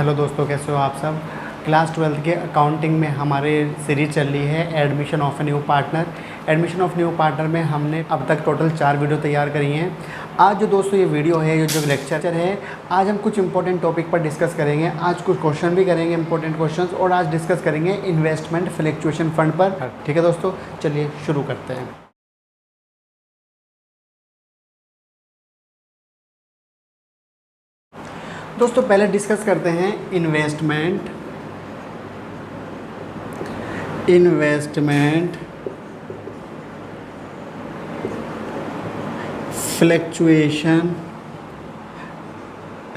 Hello दोस्तों, कैसे हो आप सब। क्लास 12 के अकाउंटिंग में हमारे सीरीज चल रही है admission of A new partner. Admission of new partner में हमने अब तक टोटल 4 वीडियो तैयार करी हैं। आज जो दोस्तों ये वीडियो है, ये जो लेक्चर है, आज हम कुछ इंपॉर्टेंट टॉपिक पर डिस्कस करेंगे। आज कुछ क्वेश्चन भी करेंगे, इंपॉर्टेंट क्वेश्चन, और आज डिस्कस करेंगे इन्वेस्टमेंट फ्लक्चुएशन फंड पर। ठीक है दोस्तों, चलिए शुरू करते हैं। दोस्तों पहले डिस्कस करते हैं इन्वेस्टमेंट फ्लक्चुएशन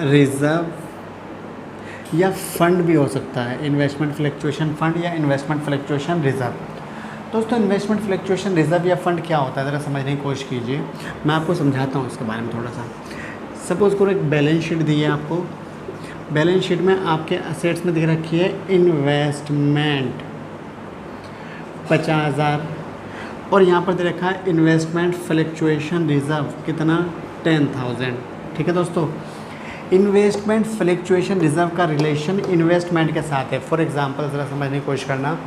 रिजर्व या फंड भी हो सकता है। इन्वेस्टमेंट फ्लक्चुएशन फंड या इन्वेस्टमेंट फ्लक्चुएशन रिजर्व। दोस्तों इन्वेस्टमेंट फ्लक्चुएशन रिजर्व या फंड क्या होता है, ज़रा समझने की कोशिश कीजिए। मैं आपको समझाता हूँ इसके बारे में थोड़ा सा। सपोज़ करो एक बैलेंस शीट दी है आपको। बैलेंस शीट में आपके असेट्स में दिख रखी है इन्वेस्टमेंट 50,000 और यहाँ पर दे रखा है इन्वेस्टमेंट फ्लक्चुएशन रिजर्व कितना 10,000। ठीक है दोस्तों, इन्वेस्टमेंट फ्लक्चुएशन रिजर्व का रिलेशन इन्वेस्टमेंट के साथ है। फॉर एग्जांपल ज़रा समझने की कोशिश करना।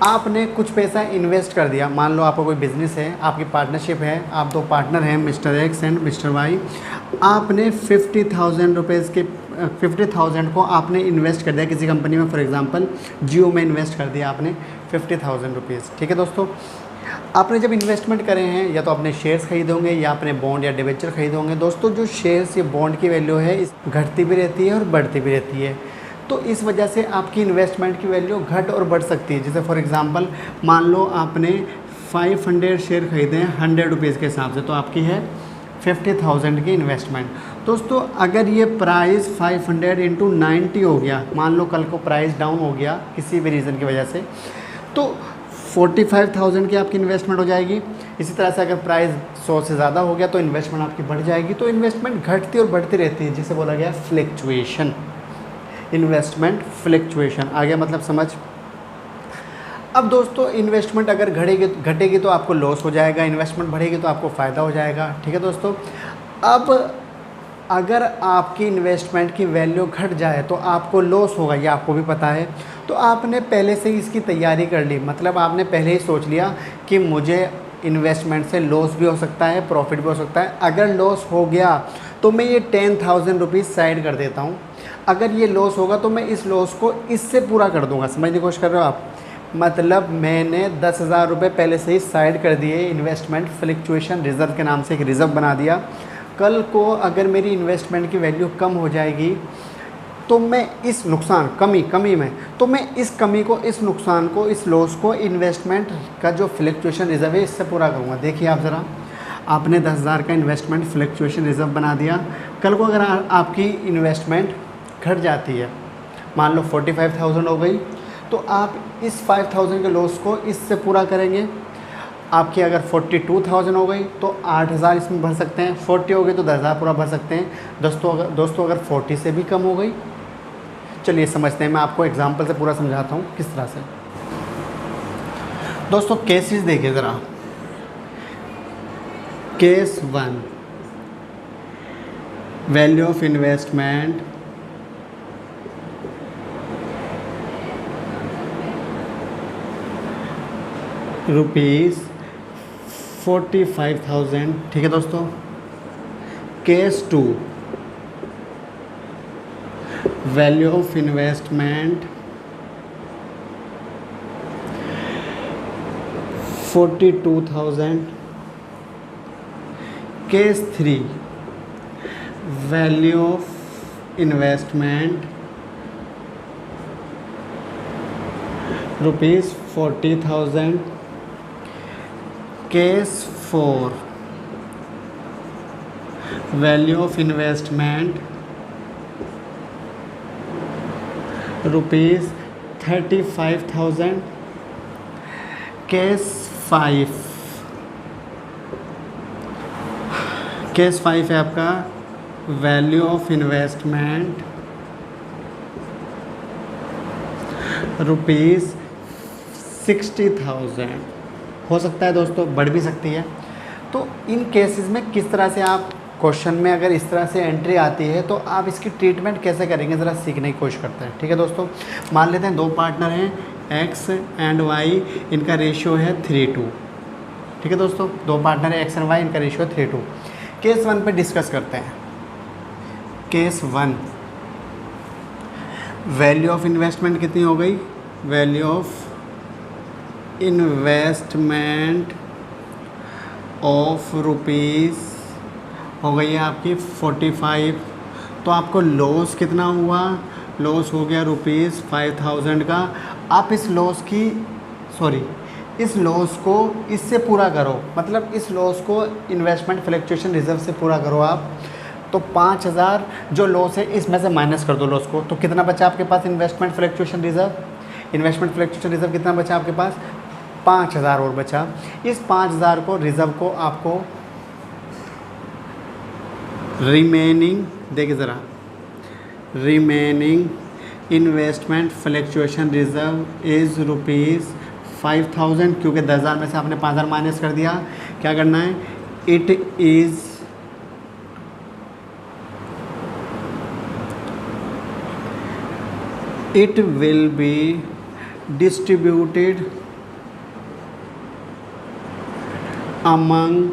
आपने कुछ पैसा इन्वेस्ट कर दिया। मान लो आपका कोई बिज़नेस है, आपकी पार्टनरशिप है, आप 2 पार्टनर हैं, mister X and mister Y. आपने 50,000 रुपीज़ के 50,000 को आपने इन्वेस्ट कर दिया किसी कंपनी में। फॉर एग्जांपल जियो में इन्वेस्ट कर दिया आपने 50,000 रुपीज़। ठीक है दोस्तों, आपने जब इन्वेस्टमेंट करे हैं या तो अपने शेयर्स खरीदे होंगे या अपने बॉन्ड या डिबेंचर खरीदे होंगे। दोस्तों जो शेयर्स या बॉन्ड की वैल्यू है इस घटती भी रहती है और बढ़ती भी रहती है। तो इस वजह से आपकी इन्वेस्टमेंट की वैल्यू घट और बढ़ सकती है। जैसे फॉर एग्जांपल मान लो आपने 500 शेयर खरीदे हैं 100 रुपीज़ के हिसाब से, तो आपकी है 50,000 की इन्वेस्टमेंट। दोस्तों अगर ये प्राइस 500 इंटू 90 हो गया, मान लो कल को प्राइस डाउन हो गया किसी भी रीज़न की वजह से, तो 45,000 की आपकी इन्वेस्टमेंट हो जाएगी। इसी तरह से अगर प्राइस 100 से ज़्यादा हो गया तो इन्वेस्टमेंट आपकी बढ़ जाएगी। तो इन्वेस्टमेंट घटती और बढ़ती रहती है, जिसे बोला गया फ्लक्चुएशन। इन्वेस्टमेंट फ्लक्चुएशन आ गया मतलब समझ। अब दोस्तों इन्वेस्टमेंट अगर घटेगी तो आपको लॉस हो जाएगा, इन्वेस्टमेंट बढ़ेगी तो आपको फ़ायदा हो जाएगा। ठीक है दोस्तों, अब अगर आपकी इन्वेस्टमेंट की वैल्यू घट जाए तो आपको लॉस होगा, ये आपको भी पता है। तो आपने पहले से ही इसकी तैयारी कर ली, मतलब आपने पहले ही सोच लिया कि मुझे इन्वेस्टमेंट से लॉस भी हो सकता है, प्रॉफिट भी हो सकता है। अगर लॉस हो गया तो मैं ये 10,000 रुपीज़ साइड कर देता हूँ। अगर ये लॉस होगा तो मैं इस लॉस को इससे पूरा कर दूंगा। समझने की कोशिश कर रहे हो आप। मतलब मैंने 10,000 रुपये पहले से ही साइड कर दिए, इन्वेस्टमेंट फ्लक्चुएशन रिजर्व के नाम से एक रिजर्व बना दिया। कल को अगर मेरी इन्वेस्टमेंट की वैल्यू कम हो जाएगी तो मैं इस नुकसान कमी में तो मैं इस कमी को, इस नुकसान को, इस लॉस को इन्वेस्टमेंट का जो फ्लक्चुएशन रिजर्व है इससे पूरा करूँगा। देखिए आप ज़रा, आपने 10,000 का इन्वेस्टमेंट फ्लक्चुएशन रिजर्व बना दिया। कल को अगर आपकी इन्वेस्टमेंट घट जाती है, मान लो 45,000 हो गई, तो आप इस 5,000 के लॉस को इससे पूरा करेंगे। आपकी अगर 42,000 हो गई तो 8,000 इसमें भर सकते हैं। 40 हो गई तो 10,000 पूरा भर सकते हैं। दोस्तों अगर 40 से भी कम हो गई, चलिए समझते हैं। मैं आपको एग्जांपल से पूरा समझाता हूँ किस तरह से। दोस्तों केसेस देखिए ज़रा। Case 1, value of investment ₹45,000। ठीक है दोस्तों। Case 2, value of investment 42,000। Case 3, value of investment ₹40,000। Case 4, value of investment ₹35,000। Case 5 है आपका वैल्यू ऑफ इन्वेस्टमेंट ₹60,000। हो सकता है दोस्तों बढ़ भी सकती है। तो इन केसेस में किस तरह से आप क्वेश्चन में अगर इस तरह से एंट्री आती है तो आप इसकी ट्रीटमेंट कैसे करेंगे ज़रा सीखने की कोशिश करते हैं। ठीक है दोस्तों, मान लेते हैं दो पार्टनर हैं एक्स एंड वाई, इनका रेशियो है 3:2। ठीक है दोस्तों, दो पार्टनर है एक्स एंड वाई, इनका रेशियो है 3:2। केस 1 पे डिस्कस करते हैं। केस 1, वैल्यू ऑफ इन्वेस्टमेंट कितनी हो गई? Value of investment of rupees हो गई है आपकी 45। तो आपको लॉस कितना हुआ? लॉस हो गया रुपीज़ 5000 का। आप इस लॉस को इससे पूरा करो, मतलब इस लॉस को इन्वेस्टमेंट फ्लक्चुएशन रिजर्व से पूरा करो आप। तो 5000 जो लॉस है इसमें से माइनस कर दो लॉस को, तो कितना बचा आपके पास investment fluctuation reserve? Investment fluctuation reserve कितना बचा आपके पास? 5000 और बचा। इस 5000 को रिजर्व को आपको रिमेनिंग, देखिए ज़रा, remaining investment fluctuation reserve is rupees 5000, क्योंकि 10,000 में से आपने 5000 माइनस कर दिया। क्या करना है? It will be distributed among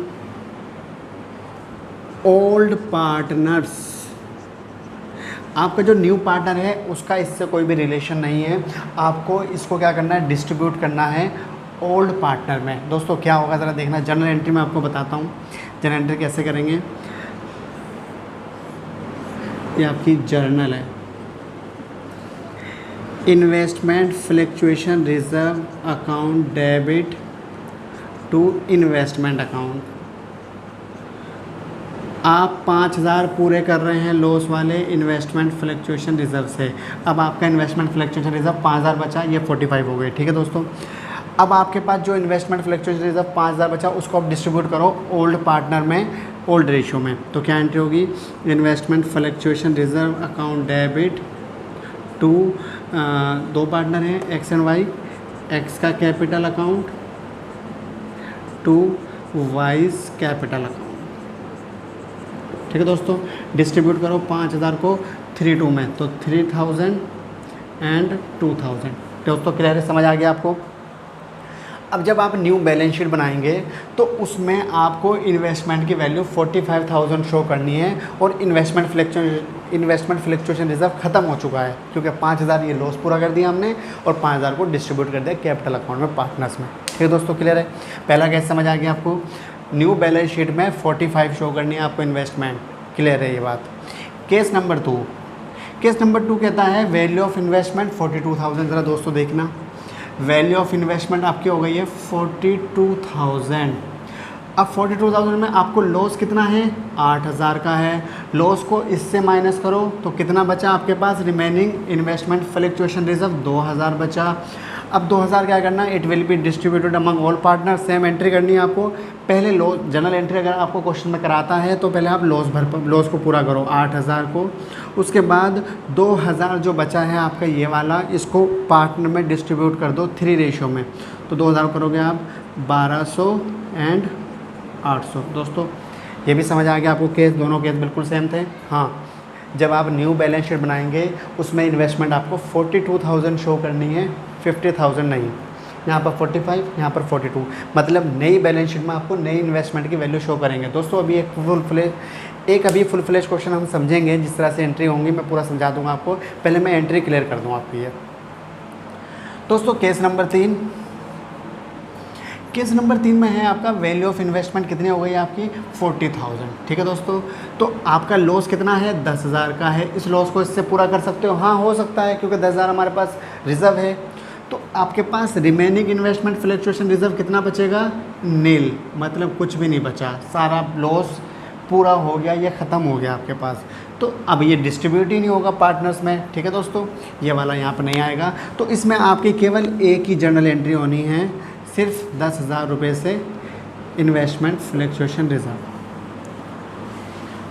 old partners. आपका जो न्यू पार्टनर है उसका इससे कोई भी रिलेशन नहीं है, आपको इसको क्या करना है? डिस्ट्रीब्यूट करना है ओल्ड पार्टनर में। दोस्तों क्या होगा ज़रा देखना, जर्नल एंट्री में आपको बताता हूँ जर्नल एंट्री कैसे करेंगे। ये आपकी जर्नल है, investment fluctuation reserve account debit to investment account. आप 5000 पूरे कर रहे हैं लॉस वाले इन्वेस्टमेंट फ्लक्चुएशन रिजर्व से। अब आपका इन्वेस्टमेंट फ्लक्चुएशन रिजर्व 5000 बचा, ये 45 हो गए। ठीक है दोस्तों, अब आपके पास जो इन्वेस्टमेंट फ्लक्चुएशन रिजर्व 5000 बचा उसको आप डिस्ट्रीब्यूट करो ओल्ड पार्टनर में, ओल्ड रेशियो में। तो क्या एंट्री होगी? Investment fluctuation reserve account debit to, दो पार्टनर हैं एक्स एंड वाई, एक्स का capital account to Y's capital account. ठीक है दोस्तों, डिस्ट्रीब्यूट करो 5000 को 3:2 में, तो 3000 एंड 2000। दोस्तों क्लियर है, समझ आ गया आपको? अब जब आप न्यू बैलेंस शीट बनाएंगे तो उसमें आपको इन्वेस्टमेंट की वैल्यू 45,000 शो करनी है और इन्वेस्टमेंट फ्लक्चुएशन रिजर्व खत्म हो चुका है, क्योंकि 5000 ये लॉस पूरा कर दिया हमने और 5000 को डिस्ट्रीब्यूट कर दिया कैपिटल अकाउंट में, पार्टनर्स में। ठीक है दोस्तों, क्लियर है? पहला केस समझ आ गया आपको? न्यू बैलेंस शीट में 45 शो करनी है आपको इन्वेस्टमेंट। क्लियर है ये बात? केस नंबर 2, केस नंबर 2 कहता है वैल्यू ऑफ इन्वेस्टमेंट 42,000। ज़रा दोस्तों देखना, वैल्यू ऑफ इन्वेस्टमेंट आपकी हो गई है 42,000। अब 42,000 में आपको लॉस कितना है? 8,000 का है। लॉस को इससे माइनस करो तो कितना बचा आपके पास? रिमेनिंग इन्वेस्टमेंट फ्लक्चुएशन रिजर्व 2,000 बचा। अब 2,000 क्या करना है? It will be distributed among all partner. Same entry करनी है आपको। पहले लॉस, जनरल एंट्री अगर आपको क्वेश्चन में कराता है तो पहले आप लॉस को पूरा करो 8,000 को। उसके बाद 2,000 जो बचा है आपका ये वाला, इसको पार्टनर में डिस्ट्रीब्यूट कर दो 3 रेशियो में। तो 2,000 करोगे आप 1200 एंड 800। दोस्तों ये भी समझ आ गया आपको? केस, दोनों केस बिल्कुल सेम थे। हाँ, जब आप न्यू बैलेंस शीट बनाएंगे उसमें इन्वेस्टमेंट आपको 42,000 शो करनी है, 50,000 नहीं। यहाँ पर 45, यहाँ पर 42, मतलब नई बैलेंस शीट में आपको नई इन्वेस्टमेंट की वैल्यू शो करेंगे। दोस्तों अभी एक फुल फ्लेज क्वेश्चन हम समझेंगे, जिस तरह से एंट्री होंगी मैं पूरा समझा दूंगा आपको। पहले मैं एंट्री क्लियर कर दूँ आपकी ये। दोस्तों केस नंबर 3, केस नंबर 3 में है आपका वैल्यू ऑफ इन्वेस्टमेंट कितनी हो गई आपकी? 40,000। ठीक है दोस्तों, तो आपका लॉस कितना है? 10,000 का है। इस लॉस को इससे पूरा कर सकते हो? हाँ हो सकता है, क्योंकि 10,000 हमारे पास रिजर्व है। तो आपके पास रिमेनिंग इन्वेस्टमेंट फ्लक्चुएशन रिजर्व कितना बचेगा? नील, मतलब कुछ भी नहीं बचा, सारा लॉस पूरा हो गया, ये ख़त्म हो गया आपके पास। तो अब ये डिस्ट्रीब्यूट ही नहीं होगा पार्टनर्स में। ठीक है दोस्तों, ये वाला यहाँ पर नहीं आएगा। तो इसमें आपकी केवल एक ही जर्नल एंट्री होनी है, सिर्फ 10,000 रुपये से इन्वेस्टमेंट फ्लक्चुएशन रिजर्व।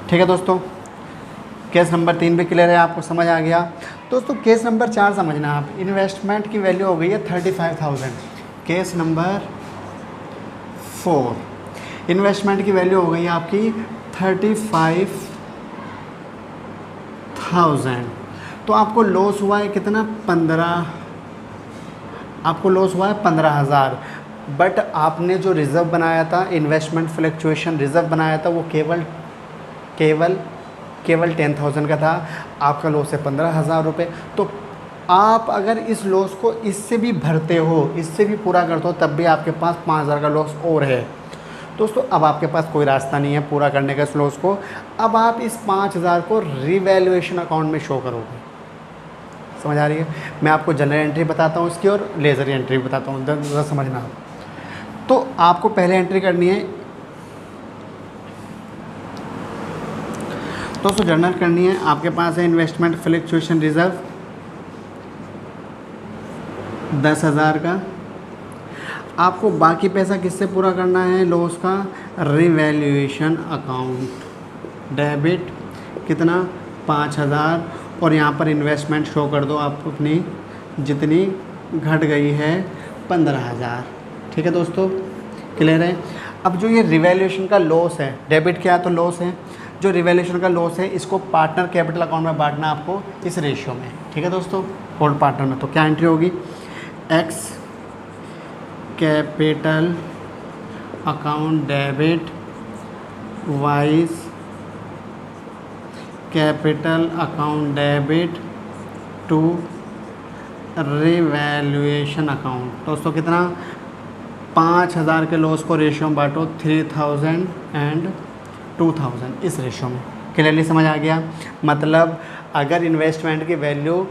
ठीक है दोस्तों, केस नंबर 3 भी क्लियर है, आपको समझ आ गया। दोस्तों केस नंबर 4 समझना आप। इन्वेस्टमेंट की वैल्यू हो गई है 35,000। केस नंबर 4, इन्वेस्टमेंट की वैल्यू हो गई है आपकी 35,000। तो आपको लॉस हुआ है कितना, 15, आपको लॉस हुआ है 15,000। बट आपने जो रिज़र्व बनाया था, इन्वेस्टमेंट फ्लक्चुएशन रिज़र्व बनाया था, वो केवल 10,000 का था। आपका लॉस है 15,000 रुपये। तो आप अगर इस लॉस को इससे भी भरते हो, इससे भी पूरा करते हो, तब भी आपके पास 5,000 का लॉस और है। दोस्तों अब आपके पास कोई रास्ता नहीं है पूरा करने का इस लॉस को। अब आप इस 5,000 को रिवैल्यूएशन अकाउंट में शो करोगे। समझ आ रही है? मैं आपको जनरल एंट्री बताता हूँ इसकी और लेज़र एंट्री बताता हूँ, ज़रा समझना। तो आपको पहले एंट्री करनी है दोस्तों, जर्नल करनी है। आपके पास है इन्वेस्टमेंट फ्लक्चुएशन रिजर्व 10,000 का। आपको बाकी पैसा किससे पूरा करना है लॉस का, रिवैल्यूएशन अकाउंट, डेबिट कितना 5,000, और यहाँ पर इन्वेस्टमेंट शो कर दो आप अपनी जितनी घट गई है 15,000। ठीक है दोस्तों, क्लियर है? अब जो ये रिवैल्यूएशन का लॉस है, डेबिट क्या है तो लॉस है, जो रिवैल्यूएशन का लॉस है इसको पार्टनर कैपिटल अकाउंट में बांटना आपको इस रेशियो में। ठीक है दोस्तों, होल्ड पार्टनर में। तो क्या एंट्री होगी, X capital account debit Y's capital account debit to revaluation account. दोस्तों कितना, 5,000 के लॉस को रेशियो में बांटो, 3,000 एंड 2,000 इस रेशियो में। क्लियरली समझ आ गया? मतलब अगर इन्वेस्टमेंट की वैल्यू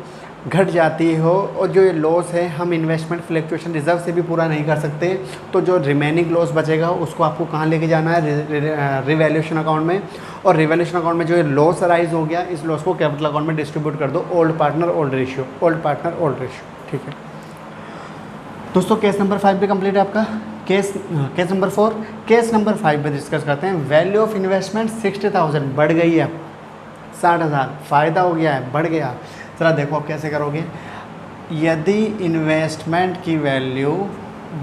घट जाती हो और जो ये लॉस है हम इन्वेस्टमेंट फ्लक्चुएशन रिजर्व से भी पूरा नहीं कर सकते, तो जो रिमेनिंग लॉस बचेगा उसको आपको कहाँ लेके जाना है, रिवैल्यूएशन अकाउंट में। और रिवैल्यूएशन अकाउंट में जो ये लॉस अराइज हो गया, इस लॉस को कैपिटल अकाउंट में डिस्ट्रीब्यूट कर दो, old partner old ratio, old partner old ratio. ठीक है दोस्तों, केस नंबर 5 भी कंप्लीट है आपका। केस नंबर 4, केस नंबर 5 पे डिस्कस करते हैं। वैल्यू ऑफ इन्वेस्टमेंट 60,000 बढ़ गई है, 60,000 फ़ायदा हो गया है, बढ़ गया। ज़रा देखो आप कैसे करोगे। यदि इन्वेस्टमेंट की वैल्यू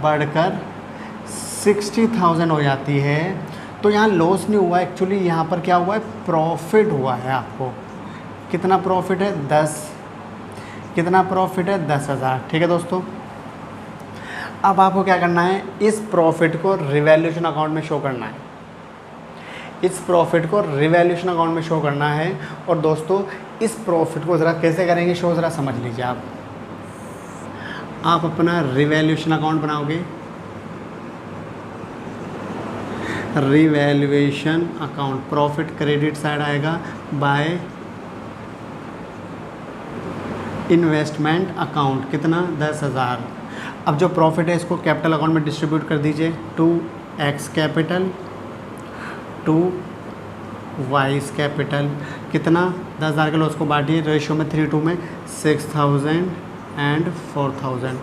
बढ़कर 60,000 हो जाती है तो यहाँ लॉस नहीं हुआ, एक्चुअली यहाँ पर क्या हुआ है, प्रॉफिट हुआ है। आपको कितना प्रॉफिट है, 10। कितना प्रॉफिट है, 10,000। ठीक है दोस्तों, अब आपको क्या करना है, इस प्रॉफिट को रिवैल्यूएशन अकाउंट में शो करना है। इस प्रॉफिट को रिवैल्यूएशन अकाउंट में शो करना है। और दोस्तों इस प्रॉफिट को ज़रा कैसे करेंगे शो, ज़रा समझ लीजिए। आप अपना रिवैल्यूएशन अकाउंट बनाओगे, revaluation account, profit credit side आएगा, बाय इन्वेस्टमेंट अकाउंट कितना, 10,000। अब जो प्रॉफिट है इसको कैपिटल अकाउंट में डिस्ट्रीब्यूट कर दीजिए, to X capital to Y's capital. कितना, 10,000 के लॉस को बांटिए रेशियो में 3:2 में, 6,000 एंड 4,000।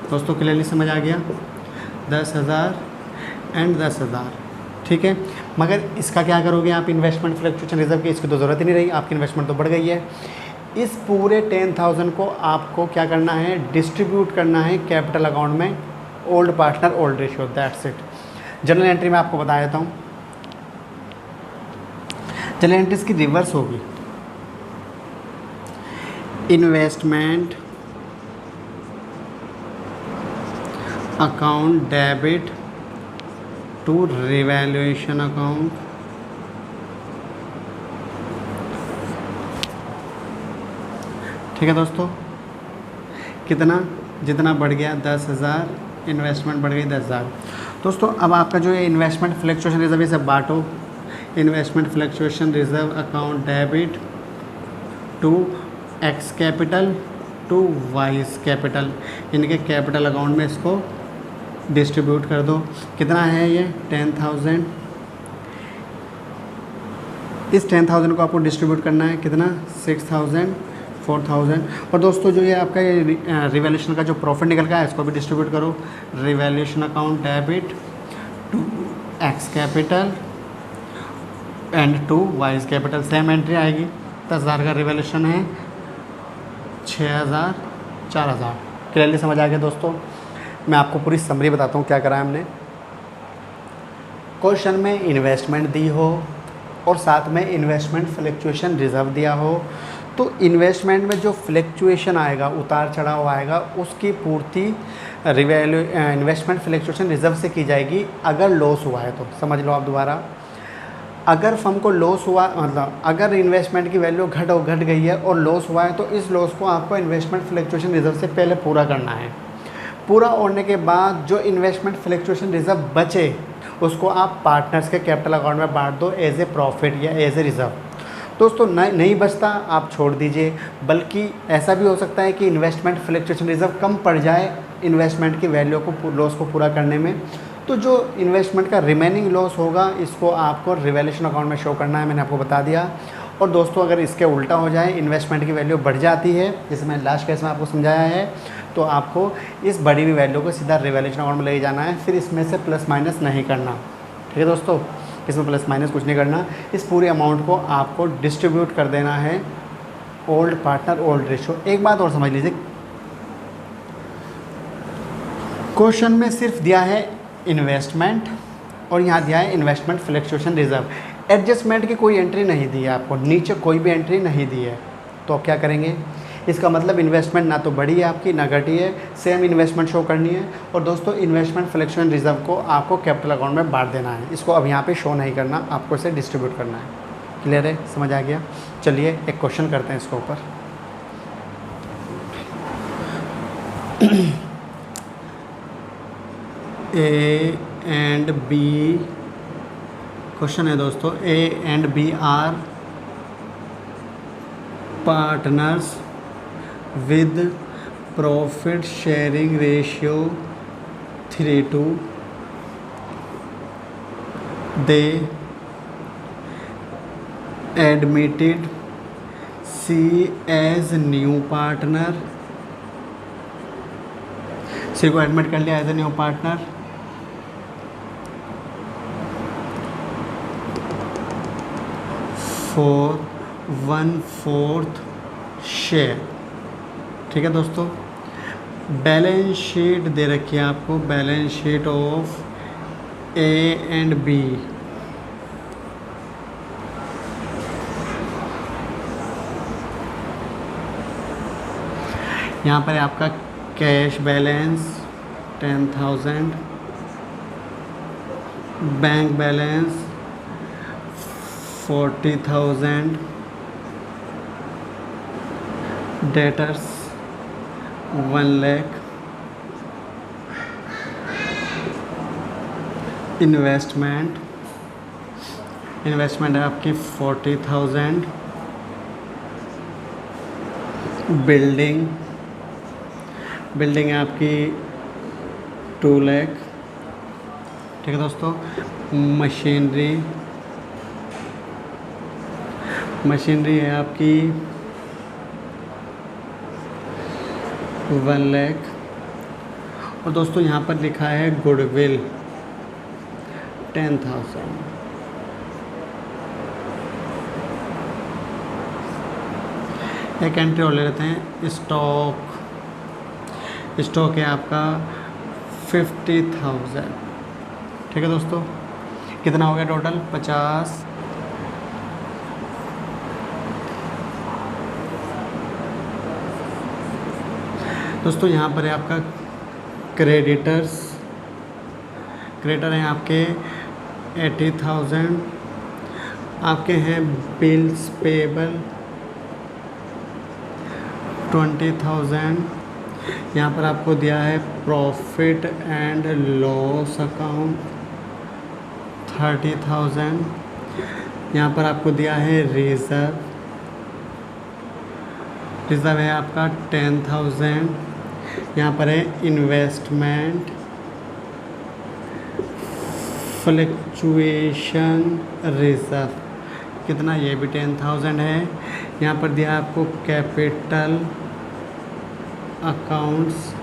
दोस्तों क्लियरली समझ आ गया, 10,000 एंड 10,000। ठीक है, मगर इसका क्या करोगे आप, इन्वेस्टमेंट फ्लक्चुएशन रिजर्व की इसकी तो ज़रूरत ही नहीं रही, आपकी इन्वेस्टमेंट तो बढ़ गई है। इस पूरे 10,000 को आपको क्या करना है, डिस्ट्रीब्यूट करना है कैपिटल अकाउंट में, old partner old ratio, that's it. Journal entry में आपको बता देता हूँ, जनरल एंट्री इसकी रिवर्स होगी, investment account debit to revaluation account, ठीक है दोस्तों। कितना, जितना बढ़ गया 10,000, इन्वेस्टमेंट बढ़ गई 10,000। दोस्तों अब आपका जो है इन्वेस्टमेंट फ्लक्चुएशन रिजर्व से बांटो, investment fluctuation reserve account debit to X capital to Y's capital, इनके कैपिटल अकाउंट में इसको डिस्ट्रीब्यूट कर दो। कितना है ये, 10,000। इस 10,000 को आपको डिस्ट्रीब्यूट करना है, कितना, 6,000, 4,000। और दोस्तों जो ये आपका ये रिवैल्यूएशन का जो प्रॉफिट निकल गया है इसको भी डिस्ट्रीब्यूट करो, revaluation account debit to X capital and to Y's capital. Same entry आएगी, 10,000 का रिवैल्यूएशन है, 6,000, 4,000। क्लियरली समझ आ गया दोस्तों। मैं आपको पूरी समरी बताता हूँ क्या करा है हमने। क्वेश्चन में इन्वेस्टमेंट दी हो, और साथ में इन्वेस्टमेंट फ्लक्चुएशन रिज़र्व दिया हो, तो इन्वेस्टमेंट में जो फ्लक्चुएशन आएगा, उतार चढ़ाव आएगा, उसकी पूर्ति इन्वेस्टमेंट फ्लक्चुएशन रिज़र्व से की जाएगी अगर लॉस हुआ है तो। समझ लो आप दोबारा, अगर फर्म को लॉस हुआ, मतलब अगर इन्वेस्टमेंट की वैल्यू घट गई है और लॉस हुआ है, तो इस लॉस को आपको इन्वेस्टमेंट फ्लक्चुएशन रिज़र्व से पहले पूरा करना है। पूरा होने के बाद जो इन्वेस्टमेंट फ्लक्चुएशन रिज़र्व बचे उसको आप पार्टनर्स के कैपिटल अकाउंट में बांट दो एज ए प्रॉफिट या एज ए रिज़र्व। दोस्तों नहीं बचता आप छोड़ दीजिए, बल्कि ऐसा भी हो सकता है कि इन्वेस्टमेंट फ्लक्चुएशन रिज़र्व कम पड़ जाए इन्वेस्टमेंट की वैल्यू को, लॉस को पूरा करने में, तो जो इन्वेस्टमेंट का रिमेनिंग लॉस होगा इसको आपको रिवैल्यूएशन अकाउंट में शो करना है, मैंने आपको बता दिया। और दोस्तों अगर इसके उल्टा हो जाए, इन्वेस्टमेंट की वैल्यू बढ़ जाती है, जैसे मैंने लास्ट केस में आपको समझाया है, तो आपको इस बढ़ी हुई वैल्यू को सीधा रिवैल्यूएशन अकाउंट में ले जाना है, फिर इसमें से प्लस माइनस नहीं करना। ठीक है दोस्तों, इसमें प्लस माइनस कुछ नहीं करना। इस पूरे अमाउंट को आपको डिस्ट्रीब्यूट कर देना है ओल्ड पार्टनर ओल्ड रेशो। एक बात और समझ लीजिए, क्वेश्चन में सिर्फ दिया है इन्वेस्टमेंट और यहाँ दिया है इन्वेस्टमेंट फ्लक्चुएशन रिज़र्व, एडजस्टमेंट की कोई एंट्री नहीं दी है आपको, नीचे कोई भी एंट्री नहीं दी है। तो अब क्या करेंगे, इसका मतलब इन्वेस्टमेंट ना तो बढ़ी है आपकी ना घटी है, सेम इन्वेस्टमेंट शो करनी है। और दोस्तों इन्वेस्टमेंट फ्लक्चुएशन रिज़र्व को आपको कैपिटल अकाउंट में बांट देना है, इसको अब यहाँ पे शो नहीं करना, आपको इसे डिस्ट्रीब्यूट करना है। क्लियर है, समझ आ गया। चलिए एक क्वेश्चन करते हैं इसके ऊपर। ए एंड बी क्वेश्चन है दोस्तों, A and B are partners with profit sharing ratio 3:2. They admitted C as new partner, C को एडमिट कर लिया as a new partner. For 1/4 share. ठीक है दोस्तों, बैलेंस शीट दे रखी है आपको, balance sheet of A and B. यहाँ पर आपका cash balance 10,000, bank balance 40,000, debtors 1 lakh, investment है आपकी 40,000, बिल्डिंग है आपकी 2 लाख। ठीक है दोस्तों, मशीनरी है आपकी 1 लाख। और दोस्तों यहाँ पर लिखा है गुडविल 10,000। एक एंट्री और ले लेते हैं, स्टॉक है आपका 50,000। ठीक है दोस्तों, कितना हो गया टोटल 50। दोस्तों यहाँ पर है आपका क्रेडिटर हैं आपके 80,000, आपके हैं बिल्स पेबल 20,000। यहाँ पर आपको दिया है प्रॉफिट एंड लॉस अकाउंट 30,000। यहाँ पर आपको दिया है रिज़र्व है आपका 10,000। यहाँ पर है इन्वेस्टमेंट फ्लक्चुएशन रिज़र्व, कितना, ये भी 10,000 है। यहाँ पर दिया आपको capital accounts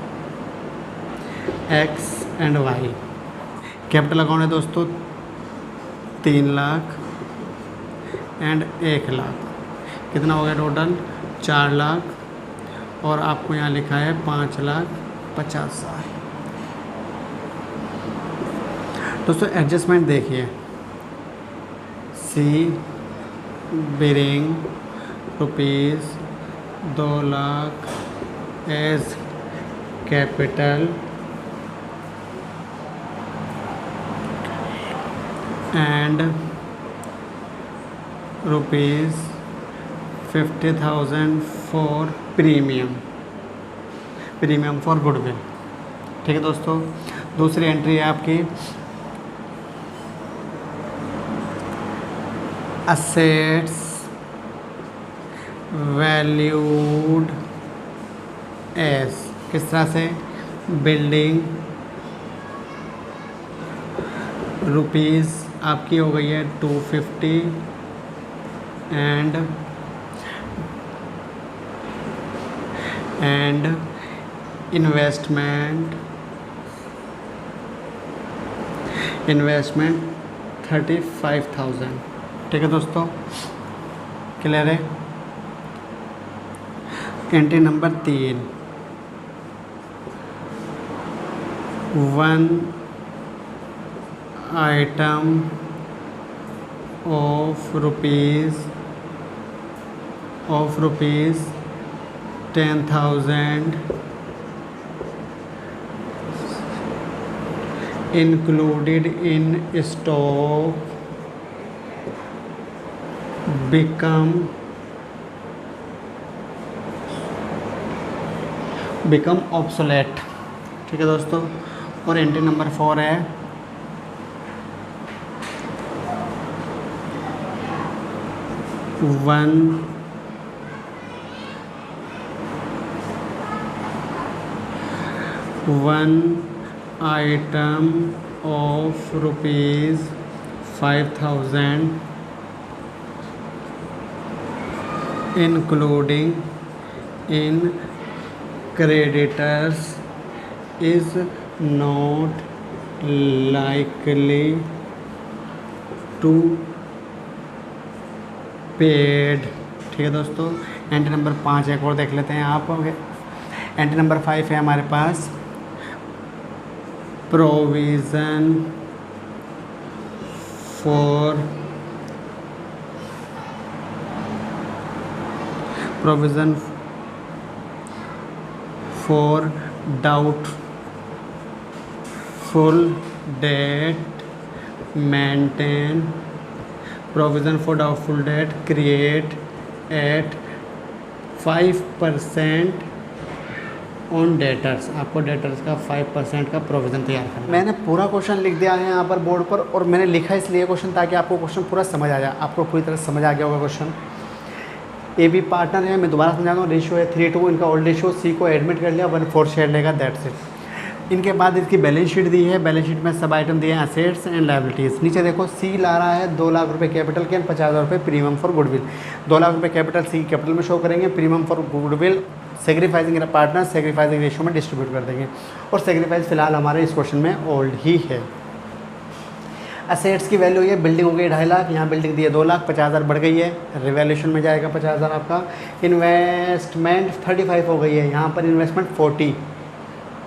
X and Y। Capital account है दोस्तों 3 लाख एंड 1 लाख, कितना हो गया टोटल 4 लाख। और आपको यहाँ लिखा है 5,50,000। दोस्तों एडजस्टमेंट देखिए, C bringing rupees 2,00,000 as capital and ₹50,000 for premium for goodwill. ठीक है दोस्तों, दूसरी एंट्री है आपकी असेट्स वैल्यूड एज, किस तरह से, बिल्डिंग रुपीज़ आपकी हो गई है 250 एंड इन्वेस्टमेंट 35,000। ठीक है दोस्तों, क्लियर है। Entry number 3, 1 item of rupees 10,000 included in stock become obsolete। ठीक है दोस्तों, और एंट्री नंबर 4 है 1 item of rupees 5,000 including in creditors is not likely to paid. ठीक है दोस्तों, एंट्री नंबर 5 एक और देख लेते हैं आप। एंट्री नंबर 5 है हमारे पास provision for doubtful debt maintain provision for doubtful debt create at 5% on debtors. आपको डेटर्स का 5% का प्रोविज़न तैयार करना है। मैंने पूरा क्वेश्चन लिख दिया है यहाँ पर बोर्ड पर, और मैंने लिखा इसलिए क्वेश्चन ताकि आपको क्वेश्चन पूरा समझ आ जाए, आपको पूरी तरह समझ आ गया होगा क्वेश्चन। ए बी पार्टनर है, मैं दोबारा समझाता हूँ, रेशियो है 3:2, इनका ओल्ड रेशियो, सी को एडमिट कर लिया, 1/4 शेयर लेगा, दैट्स इट। इनके बाद इसकी बैलेंस शीट दी है, बैलेंस शीट में सब आइटम दिए हैं, असेट्स एंड लायबिलिटीज़। नीचे देखो, सी ला रहा है 2,00,000 रुपये कैपिटल के, 50,000 रुपये प्रीमियम फॉर गुडविल। 2,00,000 रुपये कैपिटल सी कैपिटल में शो करेंगे, premium for goodwill sacrificing partner sacrificing ratio में डिस्ट्रीब्यूट कर देंगे, और सेक्रीफाइस फिलहाल हमारे इस क्वेश्चन में ओल्ड ही है। असेट्स की वैल्यू ये बिल्डिंग हो गई 2.5 लाख, यहाँ बिल्डिंग दी है 2,00,000, 50,000 बढ़ गई है, रिवैल्यूएशन में जाएगा 50,000 आपका। इन्वेस्टमेंट 35 हो गई है, यहाँ पर इन्वेस्टमेंट 40,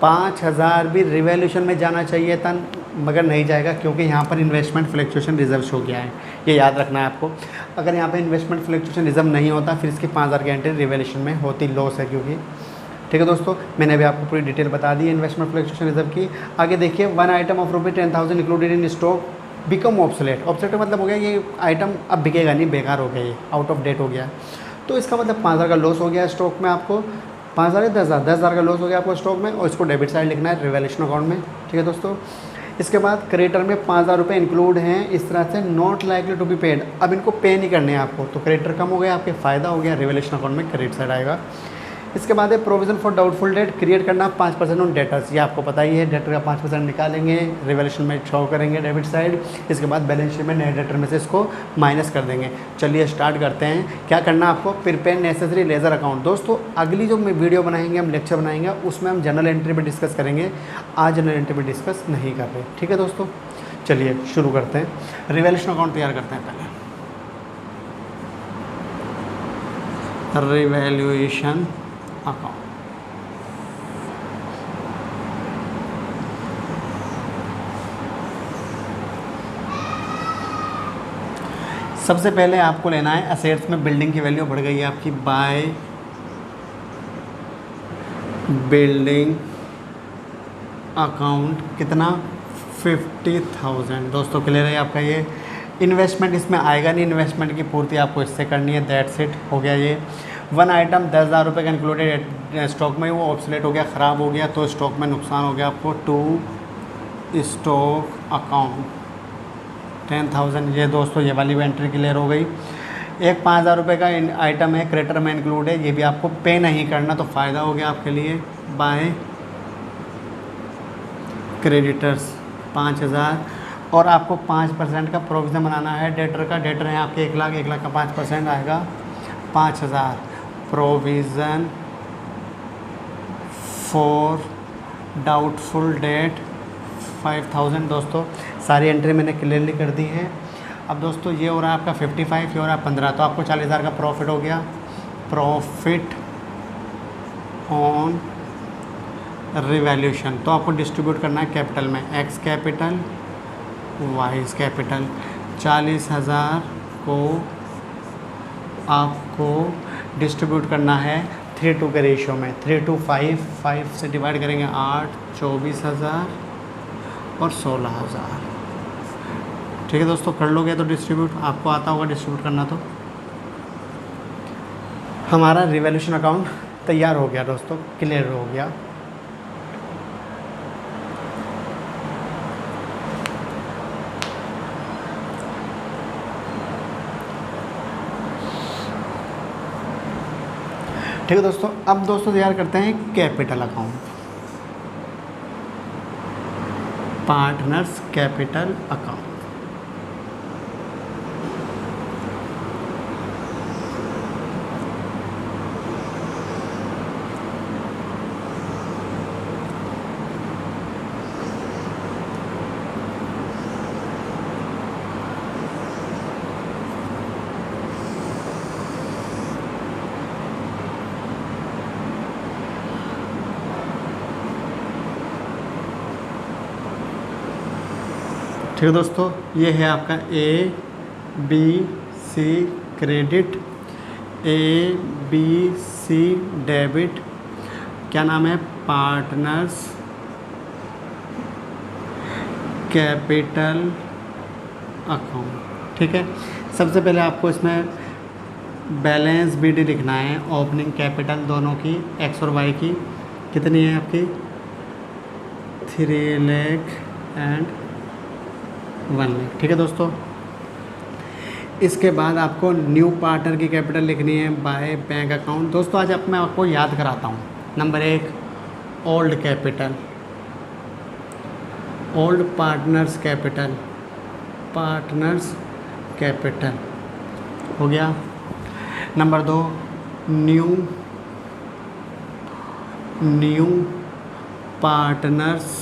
5,000 भी रिवैल्यूएशन में जाना चाहिए था मगर नहीं जाएगा, क्योंकि यहाँ पर इन्वेस्टमेंट फ्लक्चुएशन रिजर्व हो गया है, ये याद रखना है आपको। अगर यहाँ पर इन्वेस्टमेंट फ्लक्चुएशन रिजर्व नहीं होता फिर इसकी 5,000 की एंट्री रिवैल्यूएशन में होती, लॉस है क्योंकि। ठीक है दोस्तों, मैंने अभी आपको पूरी डिटेल बता दी है इन्वेस्टमेंट फ्लक्चुएशन रिजर्व की। आगे देखिए, 1 item of ₹10,000 included in stock become obsolete. Obsolete मतलब हो गया ये आइटम अब बिकेगा नहीं, बेकार हो गया, ये आउट ऑफ डेट हो गया। तो इसका मतलब 5,000 का लॉस हो गया स्टॉक में, आपको 5,000 10,000 का लॉस हो गया आपको स्टॉक में, और इसको डेबिट साइड लिखना है रिवैल्यूएशन अकाउंट में। ठीक है दोस्तों, इसके बाद क्रेडिटर में 5,000 रुपये इंक्लूड हैं, इस तरह से not likely to be paid, अब इनको पे नहीं करने हैं आपको, तो क्रेडिटर कम हो गया, आपके फ़ायदा हो गया, रिवैल्यूएशन अकाउंट में क्रेडिट साइड आएगा। इसके बाद है provision for doubtful debt create करना 5% ऑन डेटर्स, ये आपको पता ही है, डेटर का 5% निकालेंगे, रिवैल्यूएशन में शो करेंगे डेबिट साइड। इसके बाद बैलेंस शीट में नए डेटर में से इसको माइनस कर देंगे। चलिए स्टार्ट करते हैं। क्या करना आपको, प्रिपेयर नेसेसरी लेज़र अकाउंट। दोस्तों अगली जो वीडियो बनाएंगे, हम लेक्चर बनाएंगे, उसमें हम जनरल एंट्री पर डिस्कस करेंगे, आज जनरल एंट्री पर डिस्कस नहीं कर रहे। ठीक है दोस्तों, चलिए शुरू करते हैं। रिवैल्यूएशन अकाउंट तैयार करते हैं पहले। रिवैल्यूएशन अकाउंट, सबसे पहले आपको लेना है असेट्स में बिल्डिंग की वैल्यू बढ़ गई है आपकी बाय बिल्डिंग अकाउंट कितना 50,000। दोस्तों क्लियर है आपका ये। इन्वेस्टमेंट इसमें आएगा नहीं, इन्वेस्टमेंट की पूर्ति आपको इससे करनी है, दैट्स इट, हो गया ये। वन आइटम 10,000 रुपये का इंक्लूडेड स्टॉक में, वो ऑब्सोलेट हो गया, ख़राब हो गया, तो स्टॉक में नुकसान हो गया आपको टू स्टॉक अकाउंट 10,000। ये दोस्तों ये वाली भी एंट्री क्लियर हो गई। एक 5,000 रुपये का आइटम है, क्रेडिटर में इंक्लूड है, ये भी आपको पे नहीं करना, तो फ़ायदा हो गया आपके लिए बाय क्रेडिटर्स 5,000। और आपको 5% का प्रोविज़न बनाना है डेटर का। डेटर है आपके 1 लाख, 1 लाख का 5% आएगा 5,000। Provision for doubtful date 5,000। दोस्तों सारी एंट्री मैंने क्लियरली कर दी है। अब दोस्तों ये हो रहा है आपका 55, ये हो रहा है 15, तो आपको 40,000 का प्रॉफिट हो गया। प्रॉफिट ऑन रिवैल्यूशन, तो आपको डिस्ट्रीब्यूट करना है कैपिटल में, एक्स कैपिटल वाइज कैपिटल। 40,000 को आपको डिस्ट्रीब्यूट करना है 3:2 के रेशियो में, 3:5, 5 से डिवाइड करेंगे 8, 24,000 और 16,000। ठीक है दोस्तों, कर लोगे तो डिस्ट्रीब्यूट, आपको आता होगा डिस्ट्रीब्यूट करना। तो हमारा रिवैल्यूशन अकाउंट तैयार हो गया दोस्तों, क्लियर हो गया। ठीक है दोस्तों, अब दोस्तों तैयार करते हैं capital account, partners capital account. ठीक है दोस्तों, ये है आपका ABC क्रेडिट, ABC डेबिट, क्या नाम है, पार्टनर्स कैपिटल अकाउंट। ठीक है, सबसे पहले आपको इसमें बैलेंस BD लिखना है, ओपनिंग कैपिटल दोनों की, एक्स और वाई की, कितनी है आपकी 3 लाख एंड 1 लाख। ठीक है दोस्तों, इसके बाद आपको न्यू पार्टनर की कैपिटल लिखनी है बाय बैंक अकाउंट। दोस्तों आज मैं आपको याद कराता हूँ। Number 1 old capital, old partners capital, partners capital हो गया। नंबर 2 न्यू पार्टनर्स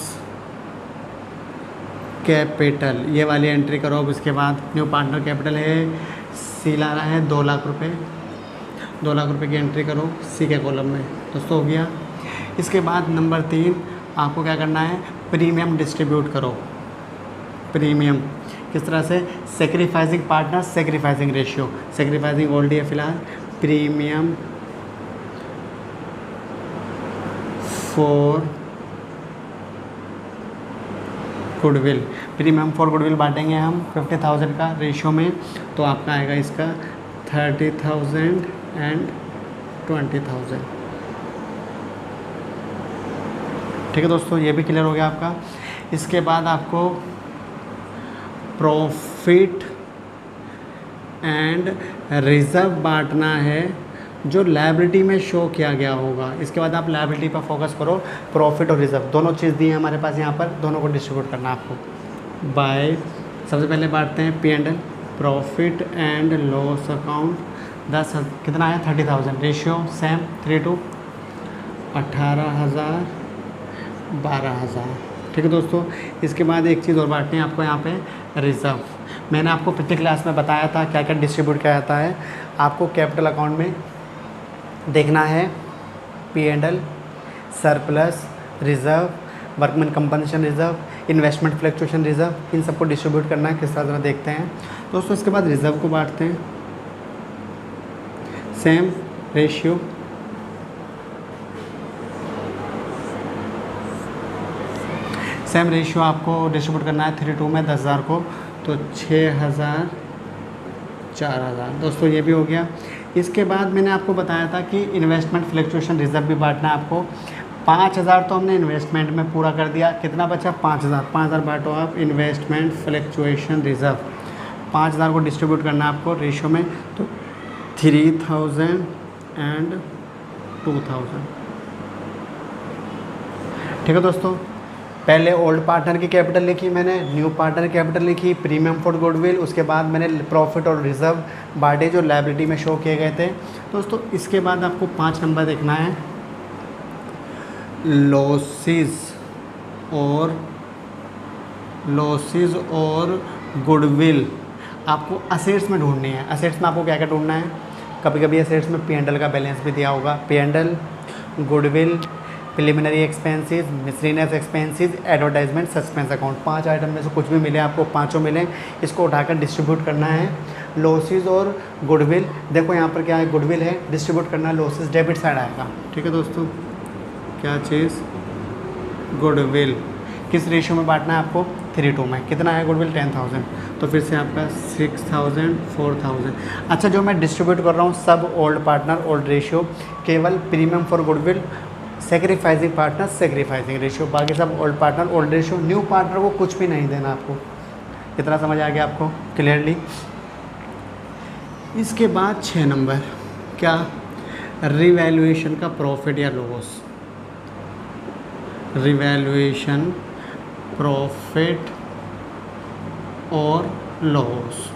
कैपिटल, ये वाली एंट्री करो। अब इसके बाद न्यू पार्टनर कैपिटल है, सी ला रहा है 2 लाख रुपये, 2 लाख रुपये की एंट्री करो सी के कॉलम में। दोस्तों हो गया। इसके बाद नंबर 3 आपको क्या करना है, प्रीमियम डिस्ट्रीब्यूट करो। प्रीमियम किस तरह से, sacrificing partner, sacrificing ratio, sacrificing old है फिलहाल, premium for goodwill, premium for goodwill बांटेंगे हम 50,000 का रेशियो में, तो आपका आएगा इसका 30,000 एंड 20,000। ठीक है दोस्तों, ये भी क्लियर हो गया आपका। इसके बाद आपको प्रॉफिट एंड रिजर्व बांटना है, जो लायबिलिटी में शो किया गया होगा। इसके बाद आप लायबिलिटी पर फोकस करो, प्रॉफिट और रिजर्व दोनों चीज़ दी है हमारे पास यहाँ पर, दोनों को डिस्ट्रीब्यूट करना आपको बाय। सबसे पहले बांटते हैं P&L, profit and loss account, 10 कितना है 30,000, रेशियो सेम 3:2, 18,000, 12,000। ठीक है दोस्तों, इसके बाद एक चीज़ और बांटनी है आपको यहाँ पे, रिज़र्व। मैंने आपको पिछली क्लास में बताया था क्या क्या डिस्ट्रीब्यूट किया जाता है। आपको कैपिटल अकाउंट में देखना है P&L, surplus, reserve, workman compensation reserve, investment fluctuation reserve, इन सबको डिस्ट्रीब्यूट करना है किस तरह से देखते हैं दोस्तों। इसके बाद रिजर्व को बांटते हैं, सेम रेशियो आपको डिस्ट्रीब्यूट करना है 3:2 में 10,000 को, तो 6,000 4,000 दोस्तों ये भी हो गया। इसके बाद मैंने आपको बताया था कि इन्वेस्टमेंट फ्लक्चुएशन रिजर्व भी बांटना है आपको। 5,000 तो हमने इन्वेस्टमेंट में पूरा कर दिया, कितना बचा 5,000 बांटो आप इन्वेस्टमेंट फ्लक्चुएशन रिजर्व। 5,000 को डिस्ट्रीब्यूट करना है आपको रेशियो में, तो 3,000 एंड 2,000। ठीक है दोस्तों, पहले ओल्ड पार्टनर की कैपिटल लिखी मैंने, न्यू पार्टनर कैपिटल लिखी, प्रीमियम फॉर गुडविल, उसके बाद मैंने प्रॉफिट और रिजर्व बांटे जो लायबिलिटी में शो किए गए थे दोस्तों। इसके बाद आपको 5 नंबर देखना है, लॉसेस और गुडविल आपको असेट्स में ढूंढनी है। असेट्स में आपको क्या क्या ढूंढना है, कभी कभी असेट्स में P&L का बैलेंस भी दिया होगा, P&L, goodwill, preliminary expenses, miscellaneous expenses, advertisement, suspense account. 5 item में से कुछ भी मिले आपको, पाँचों मिले, इसको उठाकर डिस्ट्रीब्यूट करना है। लॉसेस और गुडविल, देखो यहाँ पर क्या है, गुडविल है, डिस्ट्रीब्यूट करना है, लॉसेस डेबिट साइड आएगा। ठीक है दोस्तों, क्या चीज़, गुडविल किस रेशियो में बांटना है आपको, 3:2 में। कितना है गुडविल, 10,000, तो फिर से आपका 6,000 4,000। अच्छा, जो मैं डिस्ट्रीब्यूट कर रहा हूँ सब ओल्ड पार्टनर ओल्ड रेशियो, केवल premium for goodwill sacrificing partner sacrificing ratio, बाकी सब old partner old ratio. New partner को कुछ भी नहीं देना आपको। इतना समझ आ गया आपको क्लियरली। इसके बाद 6 नंबर क्या, रिवैल्यूएशन का प्रॉफिट या लॉस, रिवैल्यूएशन प्रॉफिट और लॉस।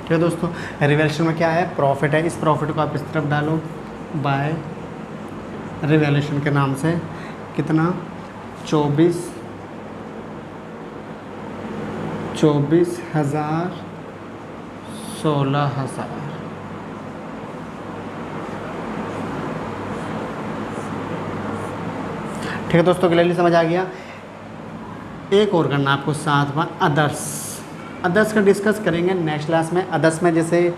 ठीक है दोस्तों, रिवैल्यूएशन में क्या है, प्रॉफिट है, इस प्रॉफिट को आप इस तरफ डालो बाय रिवैल्यूएशन के नाम से, कितना 24,000 16,000। ठीक है दोस्तों, क्लियरली समझ आ गया। एक और करना आपको साथ में, अदर्स का डिस्कस करेंगे नेक्स्ट क्लास में। अदर्स में जैसे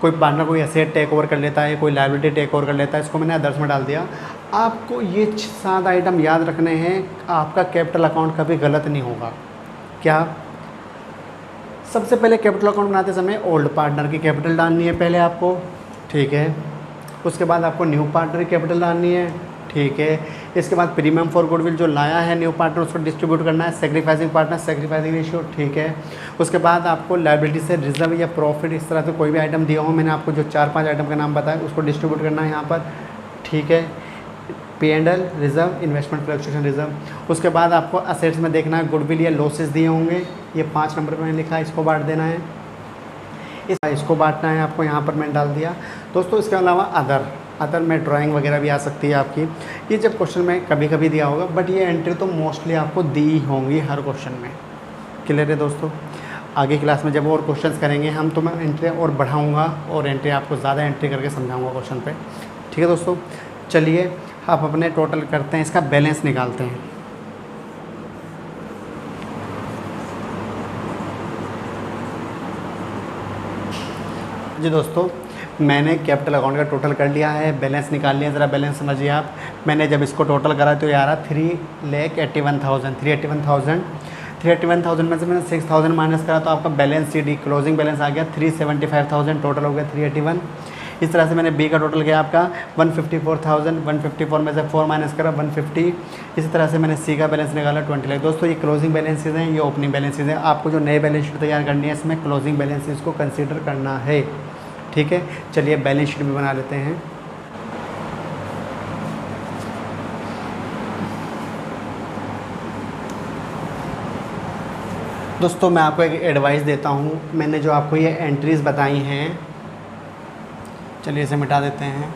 कोई पार्टनर कोई एसेट टेक ओवर कर लेता है, कोई लायबिलिटी टेक ओवर कर लेता है, इसको मैंने अदर्स में डाल दिया। आपको ये 7 आइटम याद रखने हैं, आपका कैपिटल अकाउंट कभी गलत नहीं होगा। क्या, सबसे पहले कैपिटल अकाउंट बनाते समय ओल्ड पार्टनर की कैपिटल डालनी है पहले आपको, ठीक है। उसके बाद आपको न्यू पार्टनर की कैपिटल डालनी है, ठीक है। इसके बाद प्रीमियम फॉर गुडविल जो लाया है न्यू पार्टनर उसको डिस्ट्रीब्यूट करना है, सेक्रीफाइसिंग पार्टनर सेक्रीफाइसिंग रेशियो, ठीक है। उसके बाद आपको लायबिलिटी से रिजर्व या प्रॉफिट, इस तरह से कोई भी आइटम दिया हो, मैंने आपको जो 4-5 आइटम का नाम बताया उसको डिस्ट्रीब्यूट करना है यहाँ पर, ठीक है। P&L reserve, investment fluctuation reserve. उसके बाद आपको असेट्स में देखना है गुडविल या लॉसेस दिए होंगे, ये 5 नंबर पर मैंने लिखा है, इसको बांट देना है, इसको बांटना है आपको, यहाँ पर मैंने डाल दिया दोस्तों। इसके अलावा अदर में ड्राइंग वगैरह भी आ सकती है आपकी, ये जब क्वेश्चन में कभी कभी दिया होगा, बट ये एंट्री तो मोस्टली आपको दी होंगी हर क्वेश्चन में। क्लियर है दोस्तों, आगे क्लास में जब और क्वेश्चंस करेंगे हम तो मैं एंट्री और बढ़ाऊंगा और एंट्री आपको ज़्यादा एंट्री करके समझाऊंगा क्वेश्चन पे। ठीक है दोस्तों, चलिए आप अपने टोटल करते हैं, इसका बैलेंस निकालते हैं। जी दोस्तों, मैंने कैपिटल अकाउंट का टोटल कर लिया है, बैलेंस निकाल लिया। ज़रा बैलेंस समझिए आप, मैंने जब इसको टोटल करा तो ये आ रहा 381,000 में से मैंने 6,000 माइनस करा तो आपका बैलेंस CD क्लोजिंग बैलेंस आ गया 375,000, टोटल हो गया 381। इस तरह से मैंने B का टोटल किया आपका 154,000, 154 में से 4 माइनस करा 150। इसी तरह से मैंने C का बैलेंस निकाला 20 लाख। दोस्तों ये क्लोजिंग बैलेंसेज हैं, ये ओपनिंग बैलेंसेज हैं। आपको जो नए बैलेंस शीट तैयार करनी है इसमें क्लोजिंग बैलेंसेज को कंसीडर करना है, ठीक है। चलिए बैलेंस शीट भी बना लेते हैं। दोस्तों मैं आपको एक एडवाइस देता हूँ, मैंने जो आपको ये एंट्रीज़ बताई हैं, चलिए इसे मिटा देते हैं।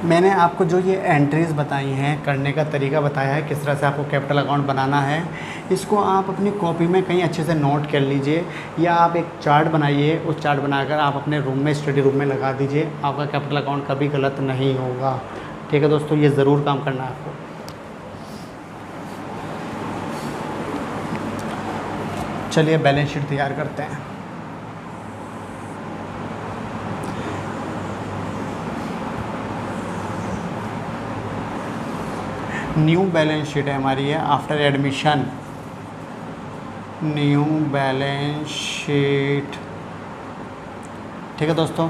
मैंने आपको जो ये एंट्रीज़ बताई हैं, करने का तरीका बताया है, किस तरह से आपको कैपिटल अकाउंट बनाना है, इसको आप अपनी कॉपी में कहीं अच्छे से नोट कर लीजिए, या आप एक चार्ट बनाइए, उस चार्ट बनाकर आप अपने रूम में स्टडी रूम में लगा दीजिए। आपका कैपिटल अकाउंट कभी गलत नहीं होगा, ठीक है दोस्तों। ये ज़रूर काम करना है आपको। चलिए बैलेंस शीट तैयार करते हैं। न्यू बैलेंस शीट है हमारी है after admission. New balance sheet, ठीक है दोस्तों।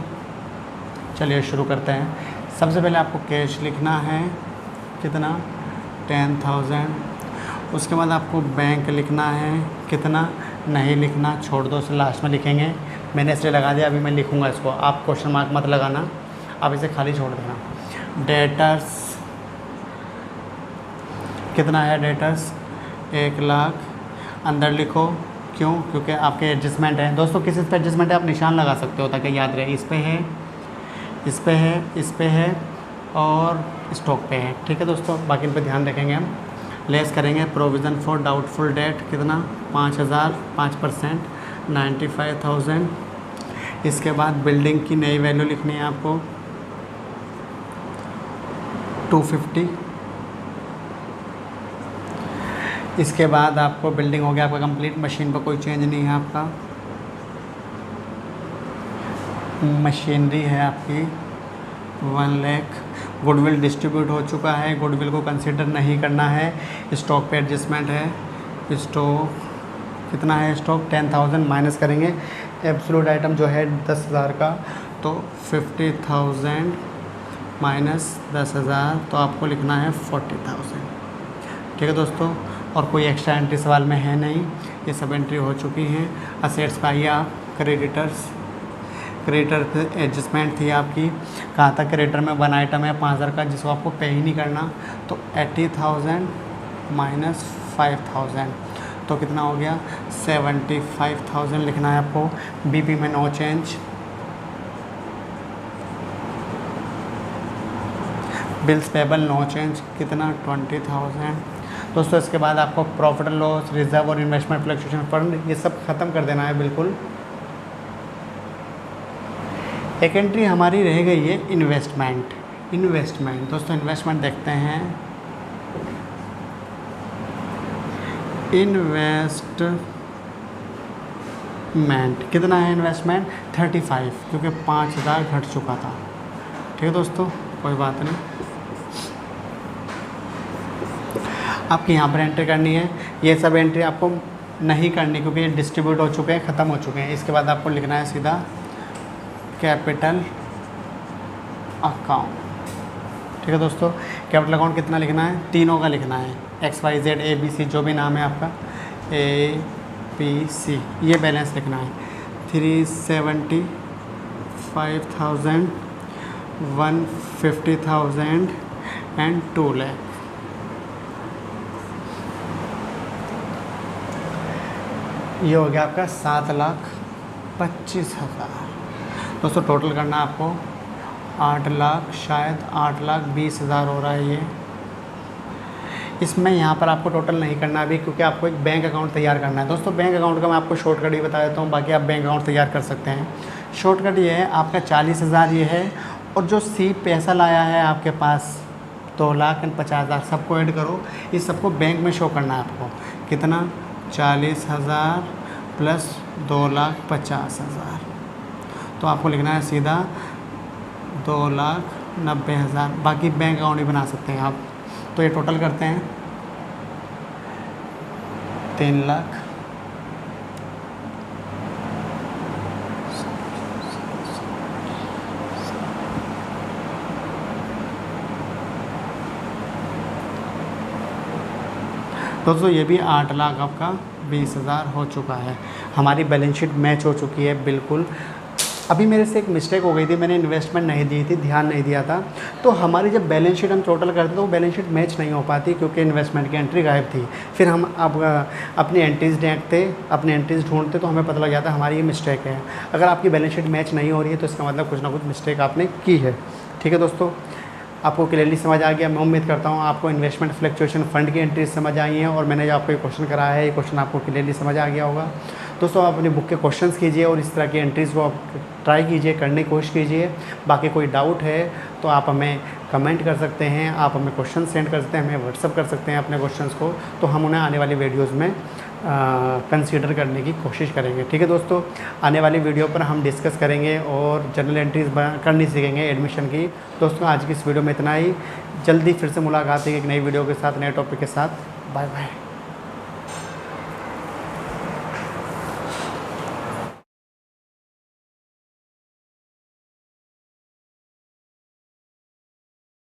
चलिए शुरू करते हैं। सबसे पहले आपको कैश लिखना है, कितना 10,000। उसके बाद आपको बैंक लिखना है, कितना नहीं लिखना, छोड़ दो, इसे लास्ट में लिखेंगे। मैंने इसलिए लगा दिया, अभी मैं लिखूंगा इसको, आप क्वेश्चन मार्क मत लगाना, आप इसे खाली छोड़ देना। डेटर्स कितना है, डेटर्स 1 लाख, अंदर लिखो। क्यों? क्योंकि आपके एडजस्टमेंट है दोस्तों। किस पे एडजस्टमेंट है आप निशान लगा सकते हो ताकि याद रहे। इस पे है, इस पे है, इस पे है और स्टॉक पे है, ठीक है दोस्तों। बाकी इन पे ध्यान रखेंगे हम। लेस करेंगे प्रोविज़न फॉर डाउटफुल डेट, कितना 5,000, 5%, 95,000। इसके बाद बिल्डिंग की नई वैल्यू लिखनी है आपको 250। इसके बाद आपको बिल्डिंग हो गया आपका कंप्लीट, मशीन पर कोई चेंज नहीं है आपका। मशीनरी है आपकी 1 लाख। गुडविल डिस्ट्रीब्यूट हो चुका है, गुडविल को कंसिडर नहीं करना है। स्टॉक पे एडजस्टमेंट है। स्टॉक कितना है, स्टॉक 10,000 माइनस करेंगे एब्सोल्यूट आइटम जो है 10,000 का, तो 50,000 माइनस 10,000, तो आपको लिखना है 40,000, ठीक है दोस्तों। और कोई एक्स्ट्रा एंट्री सवाल में है नहीं, ये सब एंट्री हो चुकी हैं। असेट्स का आइए आप, क्रेडिटर्स, क्रेडिटर एडजस्टमेंट थी आपकी, कहाँ तक क्रेडिटर में 1 आइटम है 5,000 का जिसको आपको पे ही नहीं करना, तो 80,000 माइनस 5,000, तो कितना हो गया 75,000 लिखना है आपको। बीपी में no change. Bills payable no change, कितना 20,000 दोस्तों। इसके बाद आपको प्रॉफिट एंड लॉस, रिजर्व और इन्वेस्टमेंट फ्लक्चुएशन फंड, ये सब खत्म कर देना है बिल्कुल। एक एंट्री हमारी रह गई है इन्वेस्टमेंट। इन्वेस्टमेंट दोस्तों, इन्वेस्टमेंट देखते हैं। इन्वेस्टमेंट कितना है, इन्वेस्टमेंट 35, क्योंकि 5,000 घट चुका था, ठीक है दोस्तों, कोई बात नहीं। आपकी यहाँ पर एंट्री करनी है, ये सब एंट्री आपको नहीं करनी क्योंकि ये डिस्ट्रीब्यूट हो चुके हैं, ख़त्म हो चुके हैं। इसके बाद आपको लिखना है सीधा कैपिटल अकाउंट, ठीक है दोस्तों। कैपिटल अकाउंट कितना लिखना है, तीनों का लिखना है, XYZ ABC जो भी नाम है आपका, ABC, ये बैलेंस लिखना है। 375,000, 150,000 एंड 2 लाख। ये हो गया आपका 7,25,000 दोस्तों। टोटल करना आपको 8 लाख, शायद 8,20,000 हो रहा है ये। इसमें यहाँ पर आपको टोटल नहीं करना अभी, क्योंकि आपको एक बैंक अकाउंट तैयार करना है दोस्तों। बैंक अकाउंट का मैं आपको शॉर्टकट ही बता देता हूँ, बाकी आप बैंक अकाउंट तैयार कर सकते हैं। शॉर्टकट ये है, आपका 40,000 ये है, और जो सी पैसा लाया है आपके पास 2,50,000, सबको ऐड करो, इस सबको बैंक में शो करना है आपको। कितना 40,000 प्लस 2,50,000, तो आपको लिखना है सीधा 2,90,000। बाकी बैंक अकाउंट ही बना सकते हैं आप। तो ये टोटल करते हैं 3 लाख। दोस्तों ये भी 8,20,000 हो चुका है। हमारी बैलेंस शीट मैच हो चुकी है बिल्कुल। अभी मेरे से एक मिस्टेक हो गई थी, मैंने इन्वेस्टमेंट नहीं दी थी, ध्यान नहीं दिया था। तो हमारी जब बैलेंस शीट हम टोटल करते तो वो बैलेंस शीट मैच नहीं हो पाती, क्योंकि इन्वेस्टमेंट की एंट्री गायब थी। फिर हम अब अपनी एंट्रीज देखते, अपनी एंट्रीज ढूंढते, तो हमें पता लग जाता है हमारी ये मिस्टेक है। अगर आपकी बैलेंस शीट मैच नहीं हो रही है तो इसका मतलब कुछ ना कुछ मिस्टेक आपने की है, ठीक है दोस्तों। आपको क्लियरली समझ आ गया। मैं उम्मीद करता हूँ आपको इन्वेस्टमेंट फ्लक्चुएशन फंड की एंट्रीज समझ आई हैं, और मैंने जो आपको ये क्वेश्चन कराया है, ये क्वेश्चन आपको क्लियरली समझ आ गया होगा। दोस्तों आप अपनी बुक के क्वेश्चंस कीजिए और इस तरह की एंट्रीज़ को आप ट्राई कीजिए, करने की कोशिश कीजिए। बाकी कोई डाउट है तो आप हमें कमेंट कर सकते हैं, आप हमें क्वेश्चन सेंड कर सकते हैं, हमें व्हाट्सअप कर सकते हैं अपने क्वेश्चंस को, तो हम उन्हें आने वाली वीडियोज़ में कंसीडर करने की कोशिश करेंगे। ठीक है दोस्तों, आने वाली वीडियो पर हम डिस्कस करेंगे और जर्नल एंट्रीज करनी सीखेंगे एडमिशन की। दोस्तों आज की इस वीडियो में इतना ही, जल्दी फिर से मुलाकात है एक नई वीडियो के साथ, नए टॉपिक के साथ। Bye bye.